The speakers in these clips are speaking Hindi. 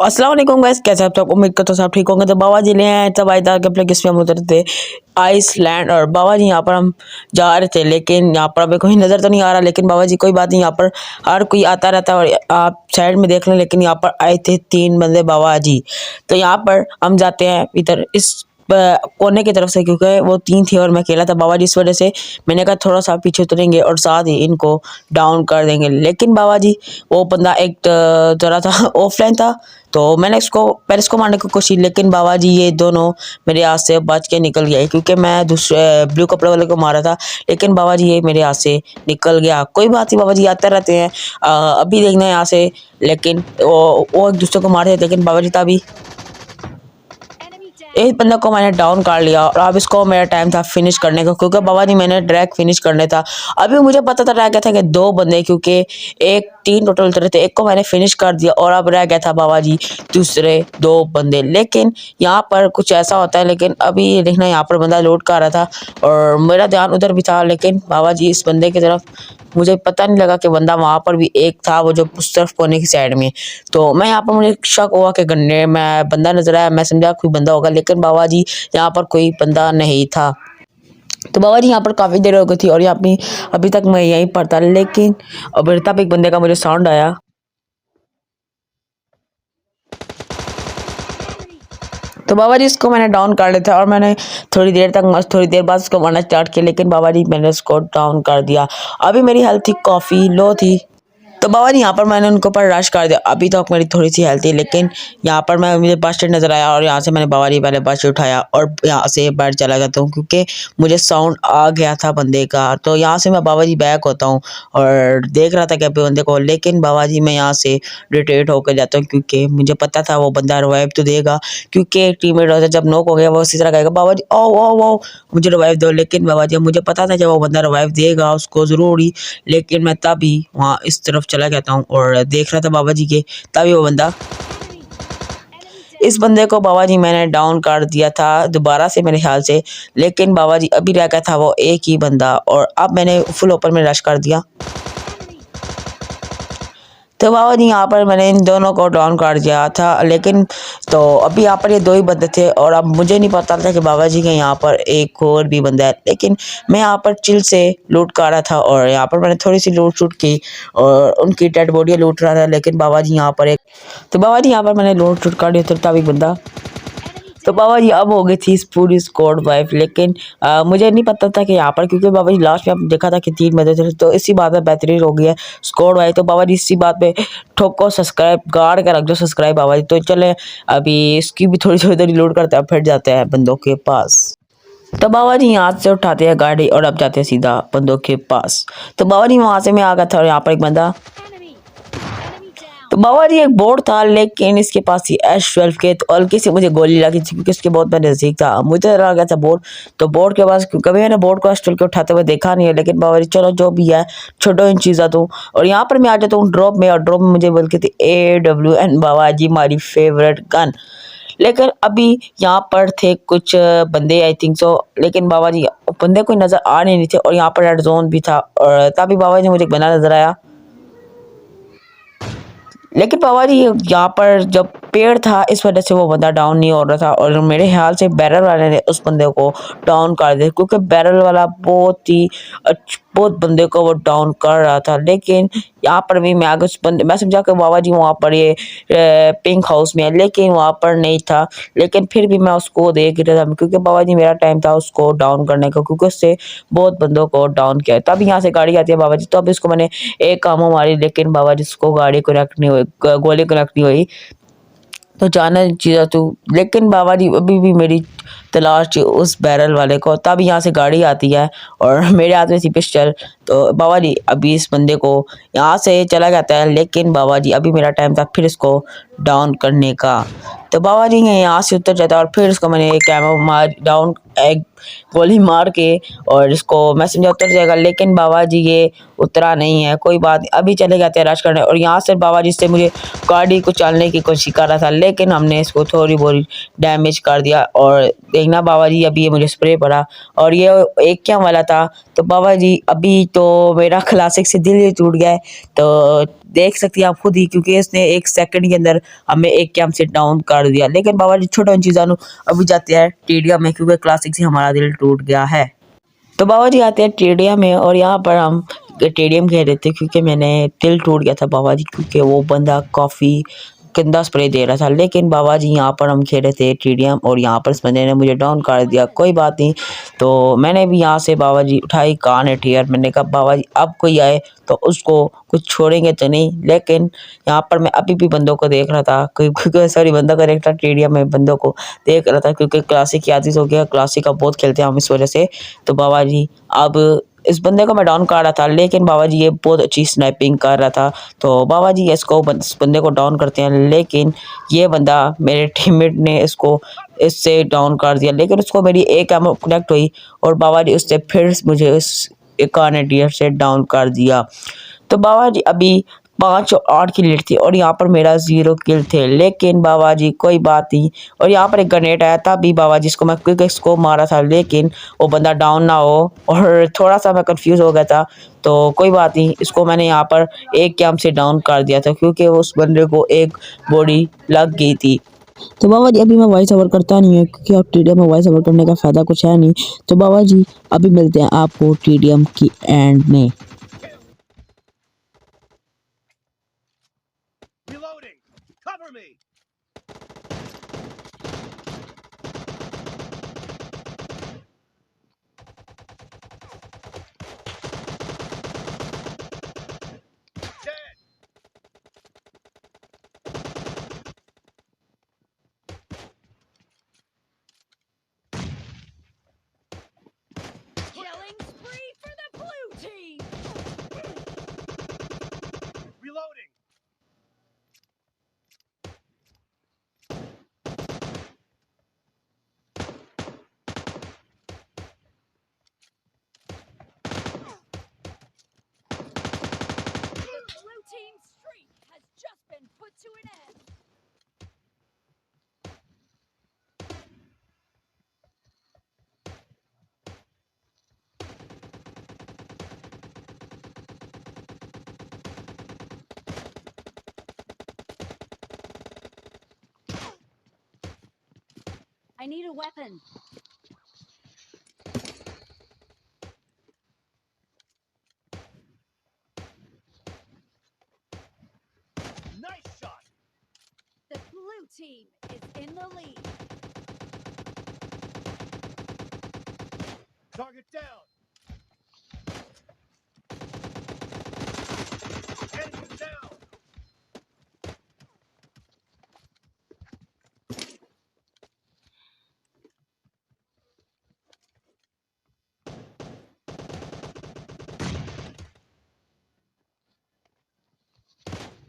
अस्सलाम वालेकुम गाइस, कैसे आप सब? उम्मीद करता हूँ सब ठीक होंगे। तो बाबा जी ले आए तब आए था कि अपने किस्म हम उतरे थे आइसलैंड। और बाबा जी यहाँ पर हम जा रहे थे, लेकिन यहाँ पर अभी कोई नज़र तो नहीं आ रहा। लेकिन बाबा जी कोई बात नहीं, यहाँ पर हर कोई आता रहता है और आप साइड में देख लें। लेकिन यहाँ पर आए थे 3 बंदे बाबा जी। तो यहाँ पर हम जाते हैं इधर इस कोने की तरफ से, क्योंकि वो 3 थी और मैं अकेला था बाबा जी। इस वजह से मैंने कहा थोड़ा सा पीछे उतरेंगे और साथ ही इनको डाउन कर देंगे। लेकिन बाबा जी वो बंदा एक जरा था ऑफलाइन था, तो मैंने पहले इसको मारने की कोशिश, लेकिन बाबा जी ये दोनों मेरे हाथ से बच के निकल गए, क्योंकि मैं दूसरे ब्लू कपड़े वाले को मारा था। लेकिन बाबा जी ये मेरे हाथ से निकल गया। कोई बात नहीं, बाबा जी आते रहते हैं। अभी देखना है यहाँ से। लेकिन वो एक दूसरे को मारते थे, लेकिन बाबा जी था अभी एक बंदा को मैंने डाउन कर लिया। और अब इसको मेरा टाइम था फिनिश करने का, क्योंकि बाबा जी मैंने डायरेक्ट फिनिश करने था। अभी मुझे पता था रह गया था कि 2 बंदे, क्योंकि एक 3 टोटल उतरे थे, एक को मैंने फिनिश कर दिया और अब रह गया था बाबा जी दूसरे 2 बंदे। लेकिन यहाँ पर कुछ ऐसा होता है। लेकिन अभी ये देखना, यहाँ पर बंदा लोड कर रहा था और मेरा ध्यान उधर भी था। लेकिन बाबा जी इस बंदे की तरफ, मुझे पता नहीं लगा कि बंदा वहाँ पर भी एक था, वो जो उस तरफ कोने की साइड में। तो मैं यहाँ पर, मुझे शक हुआ कि गन्ने में बंदा नजर आया, मैं समझा कोई बंदा होगा। लेकिन बाबा जी यहाँ पर कोई बंदा नहीं था। तो बाबा जी यहाँ पर काफ़ी देर हो गई थी और यहाँ पे अभी तक मैं यहीं पर था। लेकिन अब तब एक बंदे का मुझे साउंड आया। तो बाबा जी इसको मैंने डाउन कर लिया था और मैंने थोड़ी देर तक मस्त, थोड़ी देर बाद उसको मारना स्टार्ट किया। लेकिन बाबा जी मैंने उसको डाउन कर दिया। अभी मेरी हेल्थ थी काफ़ी लो थी। तो बाबा जी यहाँ पर मैंने उनके ऊपर रश कर दिया। अभी तक मेरी थोड़ी सी हेल्थ थी, लेकिन यहाँ पर मुझे बस स्टैंड नज़र आया और यहाँ से मैंने बाबा जी पहले बस उठाया और यहाँ से बैठ चला जाता हूँ, क्योंकि मुझे साउंड आ गया था बंदे का। तो यहाँ से मैं बाबा जी बैक होता हूँ और देख रहा था कि अभी बंदे को। लेकिन बाबा जी मैं यहाँ से रिटेट होकर जाता हूँ, क्योंकि मुझे पता था वो बंदा रिवाइव तो देगा। क्योंकि एक टीममेट होता है, जब नॉक हो गया वो इसी तरह कहेगा बाबा जी ओ ओ ओ मुझे रिवाइव दो। लेकिन बाबा जी, मुझे पता था जब वो बंदा रिवाइव देगा उसको ज़रूर ही। लेकिन मैं तभी वहाँ इस तरफ चला गया हूँ और देख रहा था बाबा जी के, तभी वो बंदा, इस बंदे को बाबा जी मैंने डाउन कर दिया था दोबारा से मेरे ख्याल से। लेकिन बाबा जी अभी रह गया था वो एक ही बंदा और अब मैंने फुल ओपन में रश कर दिया। तो बाबा जी यहाँ पर मैंने इन दोनों को डाउन कर दिया था। लेकिन तो अभी यहाँ पर ये 2 ही बंदे थे और अब मुझे नहीं पता था कि बाबा जी के यहाँ पर एक और भी बंदा है। लेकिन मैं यहाँ पर चिल से लूट कर रहा था और यहाँ पर मैंने थोड़ी सी लूट शूट की और उनकी डेड बॉडी लूट रहा था। लेकिन बाबा जी यहाँ पर तो बाबा जी यहाँ पर मैंने लूट शूट कर दिया था एक बंदा। तो बाबा जी अब हो गई थी इस पूरी स्क्वाड वाइफ। लेकिन मुझे नहीं पता था कि यहाँ पर, क्योंकि बाबा जी लास्ट में देखा था कि 3 बंदे थे, तो इसी बात में बेहतरीन हो गई है स्क्वाड वाइफ। तो बाबा जी इसी बात पे ठोको सब्सक्राइब, गाड़ के रख दो सब्सक्राइब बाबा जी। तो चले अभी इसकी भी थोड़ी थोड़ी देर लोड करते हैं, फिर जाते हैं बंदों के पास। तो बाबा जी यहाँ से उठाते हैं गाड़ी और अब जाते हैं सीधा बंदों के पास। तो बाबा जी वहाँ से मैं आ गया था और यहाँ पर एक बंदा, तो बाबा जी एक बोर्ड था, लेकिन इसके पास थी S12 के। तो हल्की से मुझे गोली लगी थी, क्योंकि इसके बहुत नज़दीक था। मुझे लगा गया था बोर्ड। तो बोर्ड के पास कभी मैंने बोर्ड को S12 के उठाते हुए देखा नहीं है। लेकिन बाबा जी चलो जो भी है छोड़ो इन चीज़ों तो। और यहाँ पर मैं आ जाता हूँ ड्रॉप में, और ड्रॉप में मुझे बोलती थी AWN बाबा जी हमारी फेवरेट गन। लेकिन अभी यहाँ पर थे कुछ बंदे, आई थिंक सो। लेकिन बाबा जी बंदे कोई नज़र आ नहीं थे और यहाँ पर रेड जोन भी था। और तभी बाबा जी मुझे एक बंदा नज़र आया। लेकिन बाबा जी यहाँ पर जब पेड़ था, इस वजह से वो बंदा डाउन नहीं हो रहा था और मेरे ख्याल से बैरल वाले ने उस बंदे को डाउन कर दिया, क्योंकि बैरल वाला बहुत बंदे को वो डाउन कर रहा था। लेकिन यहाँ पर भी मैं आगे उस बंदे, मैं समझा कि बाबा जी वहाँ पर ये पिंक हाउस में है, लेकिन वहाँ पर नहीं था। लेकिन फिर भी मैं उसको देख रहा था, क्योंकि बाबा जी मेरा टाइम था उसको डाउन करने का, क्योंकि उससे बहुत बंदों को डाउन किया। तब यहाँ से गाड़ी आती है बाबा जी, तो अब इसको मैंने एक कामों मारी। लेकिन बाबा जी उसको गाड़ी कनेक्ट नहीं हुई, गोली कनेक्ट नहीं हुई। तो जाना चीज़ा तू। लेकिन बाबा जी अभी भी मेरी तलाश थी उस बैरल वाले को। तब यहाँ से गाड़ी आती है और मेरे हाथ में थी पिस्टल। तो बाबा जी अभी इस बंदे को यहाँ से चला जाता है। लेकिन बाबा जी अभी मेरा टाइम था फिर इसको डाउन करने का। तो बाबा जी ने यहाँ से उतर जाता है और फिर इसको मैंने एक कैमो मार डाउन, एक गोली मार के, और इसको मैं समझा उतर जाएगा। लेकिन बाबा जी ये उतरा नहीं है। कोई बात नहीं, अभी चले जाते हैं रश करने। और यहाँ से बाबा जी से मुझे गाड़ी को चलने की कोशिश कर रहा था, लेकिन हमने इसको थोड़ी बहुत डैमेज कर दिया। और ना बाबा जी अभी ये मुझे स्प्रे पड़ा और ये एक क्या वाला था। तो बाबा जी अभी तो मेरा क्लासिक से दिल ही टूट गया है। तो देख सकती हैं आप खुद ही, क्योंकि इसने 1 सेकंड के अंदर हमें एक कैंप से डाउन कर दिया। लेकिन बाबा जी छोटा चीज़ों ਨੂੰ अभी जाते हैं टेडियम में, क्योंकि क्लासिक से हमारा दिल टूट गया है। तो बाबा जी आते हैं टेडियम में और यहाँ पर हम टेडियम कह रहे थे क्योंकि मैंने दिल टूट गया था बाबा जी, क्योंकि वो बंदा काफ़ी गंदा स्प्रे दे रहा था। लेकिन बाबा जी यहाँ पर हम खेल रहे थे टेडियम और यहाँ पर इस बंदे ने मुझे डाउन कर दिया। कोई बात नहीं, तो मैंने भी यहाँ से बाबा जी उठाई कान है टीयर। मैंने कहा बाबा जी अब कोई आए तो उसको कुछ छोड़ेंगे तो नहीं। लेकिन यहाँ पर मैं अभी भी बंदों को देख रहा था, क्योंकि सॉरी बंदों को देख रहा था, टेडियम में बंदों को देख रहा था, क्योंकि क्लासिक की आदत हो गया। क्लासिक का बहुत खेलते हैं हम इस वजह से। तो बाबा जी अब इस बंदे को मैं डाउन कर रहा था, लेकिन बाबा जी ये बहुत अच्छी स्नाइपिंग कर रहा था। तो बाबा जी इसको इस बंदे को डाउन करते हैं, लेकिन ये बंदा मेरे टीममेट ने इसको इससे डाउन कर दिया। लेकिन उसको मेरी एक एमो कनेक्ट हुई और बाबा जी उससे फिर मुझे उस कार्नेटियर से डाउन कर दिया। तो बाबा जी अभी 5 और 8 की लीड थी और यहाँ पर मेरा 0 किल थे। लेकिन बाबा जी कोई बात नहीं, और यहाँ पर एक ग्रेनेड आया था भी बाबा जी, इसको मैं क्विक इसको मारा था, लेकिन वो बंदा डाउन ना हो, और थोड़ा सा मैं कंफ्यूज हो गया था। तो कोई बात नहीं, इसको मैंने यहाँ पर एक कैंप से डाउन कर दिया था, क्योंकि उस बंदे को एक बॉडी लग गई थी। तो बाबा जी अभी मैं वॉइस ओवर करता नहीं है, क्योंकि अब टीडीएम में वॉइस ओवर करने का फ़ायदा कुछ है नहीं। तो बाबा जी अभी मिलते हैं आपको टीडीएम की एंड में। Reloading! Cover me! Dead! Killing spree for the blue team! Reloading! The blue team's streak has just been put to an end. I need a weapon. Nice shot! The blue team is in the lead. Target down! Enemy down!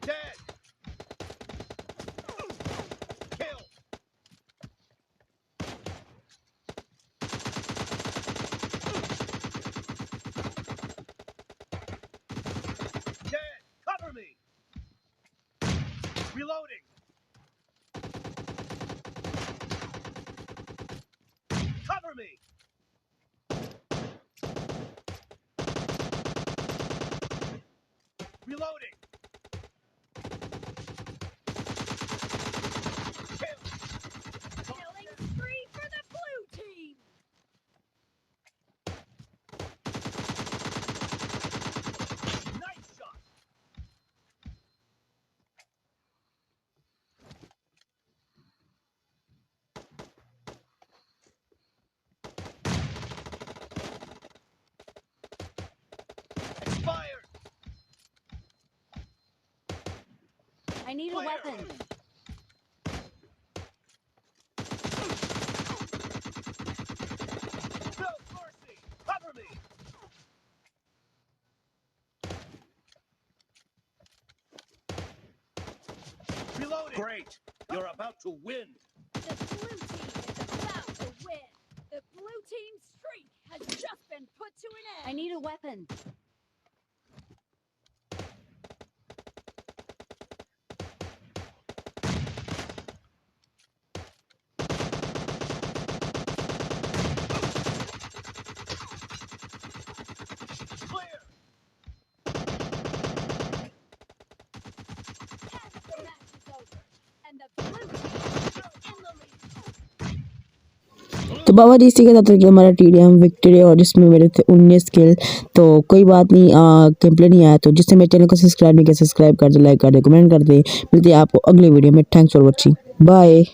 Dead! Kill! Dead! Cover me! Reloading! Cover me! Reloading! Kill! Killing spree for the blue team! Nice shot! Expired! I need a Clear. weapon. No mercy! Cover me! Reloading! Great! You're about to win! The blue team is about to win. The blue team's streak has just been put to an end. I need a weapon. बाबा जी इसी के साथ कि हमारा TDM विक्ट्री और जिसमें मेरे थे 19 किल। तो कोई बात नहीं, कंप्लेन नहीं आया तो जिससे मेरे चैनल को सब्सक्राइब नहीं किया सब्सक्राइब कर दे, लाइक कर दे, कमेंट कर दे। मिलते हैं आपको अगले वीडियो में। Thanks for watching, bye.